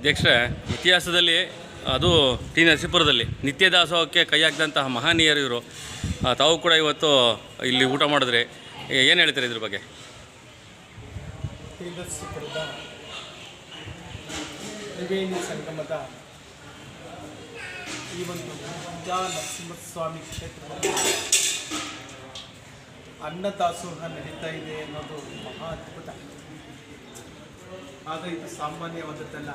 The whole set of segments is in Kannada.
ಅಧ್ಯಕ್ಷರೇ, ಇತಿಹಾಸದಲ್ಲಿ ಅದು ಟಿ ನರಸೀಪುರದಲ್ಲಿ ನಿತ್ಯ ದಾಸೋಹಕ್ಕೆ ಕೈ ಹಾಕಿದಂತಹ ಮಹನೀಯರು ಇವರು. ತಾವು ಕೂಡ ಇವತ್ತು ಇಲ್ಲಿ ಊಟ ಮಾಡಿದ್ರೆ ಏನು ಹೇಳ್ತಾರೆ ಇದ್ರ ಬಗ್ಗೆ? ಟಿ ನರಸೀಪುರದ ತ್ರಿವೇಣಿ ಸಂಗಮದ ಈ ಒಂದು ನರಸಿಂಹಸ್ವಾಮಿ ಕ್ಷೇತ್ರದಲ್ಲಿ ಅನ್ನದಾಸೋಹ ನಡೀತಾ ಇದೆ ಅನ್ನೋದು ಮಹಾ ಅದ್ಭುತ. ಆದರೆ ಇದು ಸಾಮಾನ್ಯವಾದದ್ದಲ್ಲ.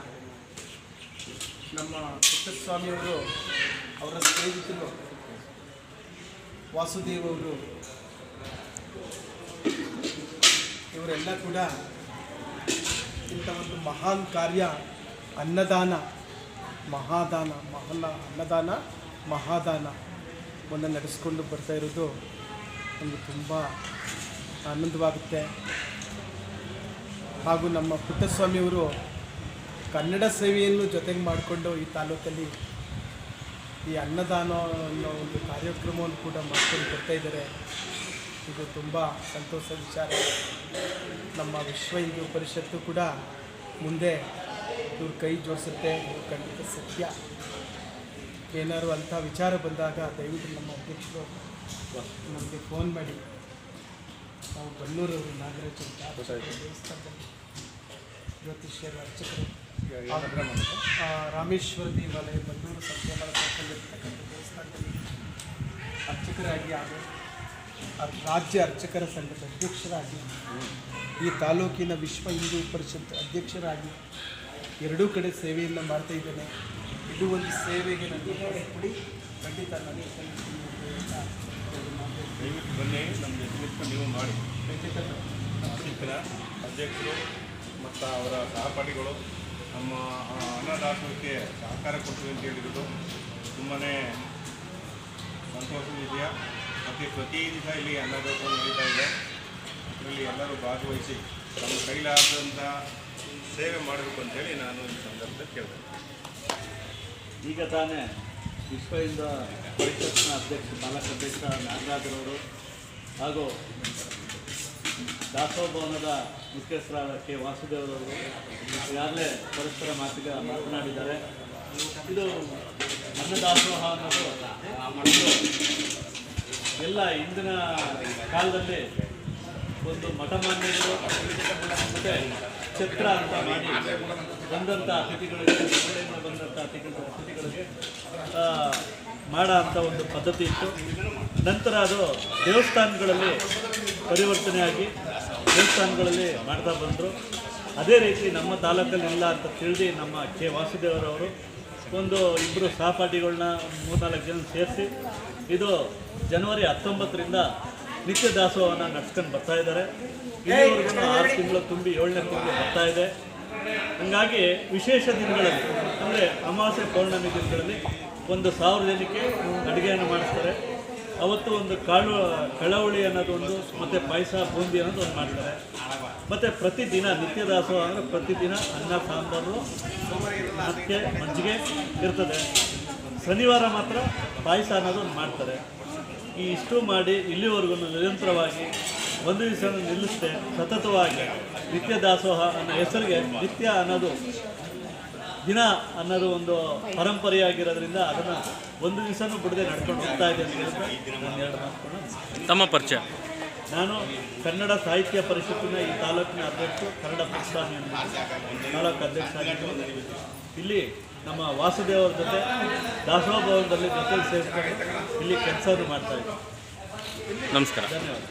ನಮ್ಮ ಪುಟ್ಟಸ್ವಾಮಿಯವರು, ಅವರ ಸ್ನೇಹಿತರು ವಾಸುದೇವ್ ಅವರು, ಇವರೆಲ್ಲ ಕೂಡ ಇಂಥ ಒಂದು ಮಹಾನ್ ಕಾರ್ಯ ಅನ್ನದಾನ ಮಹಾದಾನ ಒಂದು ನಡೆಸ್ಕೊಂಡು ಬರ್ತಾ ಇರೋದು ನಮಗೆ ತುಂಬ ಆನಂದವಾಗುತ್ತೆ. ಹಾಗೂ ನಮ್ಮ ಪುಟ್ಟಸ್ವಾಮಿಯವರು ಕನ್ನಡ ಸೇವೆಯನ್ನು ಜೊತೆಗೆ ಮಾಡಿಕೊಂಡು ಈ ತಾಲೂಕಲ್ಲಿ ಈ ಅನ್ನದಾನ ಅನ್ನೋ ಒಂದು ಕಾರ್ಯಕ್ರಮವನ್ನು ಕೂಡ ಮಾಡ್ಕೊಂಡು ಬರ್ತಾ ಇದ್ದಾರೆ. ಇದು ತುಂಬ ಸಂತೋಷ ವಿಚಾರ. ನಮ್ಮ ವಿಶ್ವ ಹಿಂದೂ ಪರಿಷತ್ತು ಕೂಡ ಮುಂದೆ ಇವ್ರ ಕೈ ಜೋಡಿಸುತ್ತೆ. ಇದು ಖಂಡಿತ ಸತ್ಯ. ಏನಾದ್ರು ಅಂಥ ವಿಚಾರ ಬಂದಾಗ ದಯವಿಟ್ಟು ನಮ್ಮ ಅಧ್ಯಕ್ಷರು ನಮಗೆ ಫೋನ್ ಮಾಡಿ. ನಾವು ಬನ್ನೂರು ನಾಗರಾಜ್ ಅಂತ ದೇವಸ್ಥಾನದಲ್ಲಿ ಜ್ಯೋತಿಷ್ಯರು, ಅರ್ಚಕರು, ರಾಮೇಶ್ವರ ದೇವಾಲಯ ಬನ್ನೂರು ಸಂಸ್ಥಾನ ಇರ್ತಕ್ಕಂಥ ದೇವಸ್ಥಾನದಲ್ಲಿ ಅರ್ಚಕರಾಗಿ ಹಾಗೂ ರಾಜ್ಯ ಅರ್ಚಕರ ಸಂಘದ ಅಧ್ಯಕ್ಷರಾಗಿ, ಈ ತಾಲೂಕಿನ ವಿಶ್ವ ಹಿಂದೂ ಪರಿಷತ್ ಅಧ್ಯಕ್ಷರಾಗಿ ಎರಡೂ ಕಡೆ ಸೇವೆಯನ್ನು ಮಾಡ್ತಾ ಇದ್ದೇನೆ. ಇದು ಒಂದು ಸೇವೆಗೆ ನನಗೆ ಕೊಡಿ, ಖಂಡಿತ ನನಗೆ ಬನ್ನಿ, ನಮ್ಮ ಜೊತೆ ನೀವು ಮಾಡಿ. ಅಧ್ಯಕ್ಷರು ಮತ್ತು ಅವರ ಸಹಪಾಠಿಗಳು ನಮ್ಮ ಅನ್ನದಾಸೋಹಕ್ಕೆ ಸಹಕಾರ ಕೊಡ್ತೀವಿ ಅಂತ ಹೇಳಿರೋದು ತುಂಬಾ ಸಂತೋಷದ ವಿಷಯ. ಮತ್ತು ಪ್ರತಿ ದಿವಸ ಇಲ್ಲಿ ಅನ್ನದಾಸೋಹ ನಡೀತಾ ಇದೆ. ಇದರಲ್ಲಿ ಎಲ್ಲರೂ ಭಾಗವಹಿಸಿ ನಮ್ಮ ಕೈಲಾದಂಥ ಸೇವೆ ಮಾಡಬೇಕು ಅಂತೇಳಿ ನಾನು ಈ ಸಂದರ್ಭದಲ್ಲಿ ಕೇಳಿದೆ. ಈಗ ತಾನೇ ವಿಶ್ವ ಹಿಂದೂ ಪರಿಷತ್ನ ತಾಲೂಕಾಧ್ಯಕ್ಷ ನಾಗರಾಜರವರು ಹಾಗೂ ದಾಸೋಹ ಭವನದ ಮುಖ್ಯಸ್ಥರಾದ ಕೆ ವಾಸುದೇವರವರು ಈಗಾಗಲೇ ಪರಸ್ಪರ ಮಾತನಾಡಿದ್ದಾರೆ. ಇದು ಅನ್ನದಾಸೋಹ ಅನ್ನೋದು ಎಲ್ಲ ಹಿಂದಿನ ಕಾಲದಲ್ಲಿ ಒಂದು ಮಠಮಾನ್ಯರು ಮತ್ತು ಛತ್ರ ಅಂತ ಮಾಡಿ ಬಂದಂಥ ಅತಿಥಿಗಳಿಗೆ, ಹೊರಗಡೆಯಿಂದ ಬಂದಂಥ ಅತಿಥಿಗಳಿಗೆ ಮಾಡೋ ಅಂಥ ಒಂದು ಪದ್ಧತಿ ಇತ್ತು. ನಂತರ ಅದು ದೇವಸ್ಥಾನಗಳಲ್ಲಿ ಪರಿವರ್ತನೆಯಾಗಿ ದೇವಸ್ಥಾನಗಳಲ್ಲಿ ಮಾಡ್ತಾ ಬಂದರು. ಅದೇ ರೀತಿ ನಮ್ಮ ತಾಲೂಕಲ್ಲಿ ಇಲ್ಲ ಅಂತ ತಿಳಿದು ನಮ್ಮ ಕೆ ವಾಸುದೇವರವರು ಒಂದು ಇಬ್ಬರು ಸಹಪಾಠಿಗಳನ್ನ 3-4 ಜನ ಸೇರಿಸಿ ಇದು ಜನವರಿ 19ರಿಂದ ನಿತ್ಯ ದಾಸೋಹವನ್ನು ನಡೆಸ್ಕೊಂಡು ಬರ್ತಾ ಇದ್ದಾರೆ. ಇಲ್ಲಿವರೆಗೂ 6 ತಿಂಗಳು ತುಂಬಿ 7ನೇ ತಿಂಗಳು ಬರ್ತಾ ಇದೆ. ಹಾಗಾಗಿ ವಿಶೇಷ ದಿನಗಳಲ್ಲಿ ಅಂದರೆ ಅಮಾವಾಸ್ಯೆ ಪೌರ್ಣಮಿ ದಿನಗಳಲ್ಲಿ 1,000 ಜನಕ್ಕೆ ಅಡುಗೆಯನ್ನು ಮಾಡಿಸ್ತಾರೆ. ಅವತ್ತು ಒಂದು ಕಳವಳಿ ಅನ್ನೋದು ಒಂದು, ಮತ್ತು ಪಾಯಸ ಬೂಂದಿ ಅನ್ನೋದು ಒಂದು ಮಾಡ್ತಾರೆ. ಮತ್ತು ಪ್ರತಿದಿನ ನಿತ್ಯ ದಾಸೋಹ ಅಂದರೆ ಪ್ರತಿದಿನ ಅನ್ನ ಸಾಂಬಾರು ಮತ್ತು ಮಜ್ಜಿಗೆ ಇರ್ತದೆ. ಶನಿವಾರ ಮಾತ್ರ ಪಾಯಸ ಅನ್ನೋದು ಒಂದು ಮಾಡ್ತಾರೆ. ಈ ಇಷ್ಟು ಮಾಡಿ ಇಲ್ಲಿವರೆಗೂ ನಿರಂತರವಾಗಿ ಒಂದು ದಿವಸ ನಿಲ್ಲಿಸದೆ ಸತತವಾಗಿ ನಿತ್ಯ ದಾಸೋಹ ಅನ್ನೋ ಹೆಸರಿಗೆ ನಿತ್ಯ ಅನ್ನೋದು ದಿನ ಅನ್ನೋದು ಒಂದು ಪರಂಪರೆಯಾಗಿರೋದ್ರಿಂದ ಅದನ್ನು ಒಂದು ದಿವಸನೂ ಬಿಡದೆ ನಡ್ಕೊಂಡು ಹೋಗ್ತಾ ಇದೆ ಅಂತ ಹೇಳಿದ್ರೆ ನಾನು 2 ಮಾತುಗಳನ್ನು. ತಮ್ಮ ಪರಿಚಯ? ನಾನು ಕನ್ನಡ ಸಾಹಿತ್ಯ ಪರಿಷತ್ತಿನ ಈ ತಾಲೂಕಿನ ಅಧ್ಯಕ್ಷರು, ಕನ್ನಡ ಪುಸ್ತಕಾಲಯ ತಾಲೂಕು ಅಧ್ಯಕ್ಷ ಆಗಿದ್ದು ಇಲ್ಲಿ ನಮ್ಮ ವಾಸುದೇವರ ಜೊತೆ ದಾಸೋಹ ಭವನದಲ್ಲಿ ಜೊತೆಗೆ ಸೇರಿಕೊಂಡು ಇಲ್ಲಿ ಕೆಲಸವನ್ನು ಮಾಡ್ತಾಯಿದ್ದೀವಿ. ನಮಸ್ಕಾರ. ಧನ್ಯವಾದ.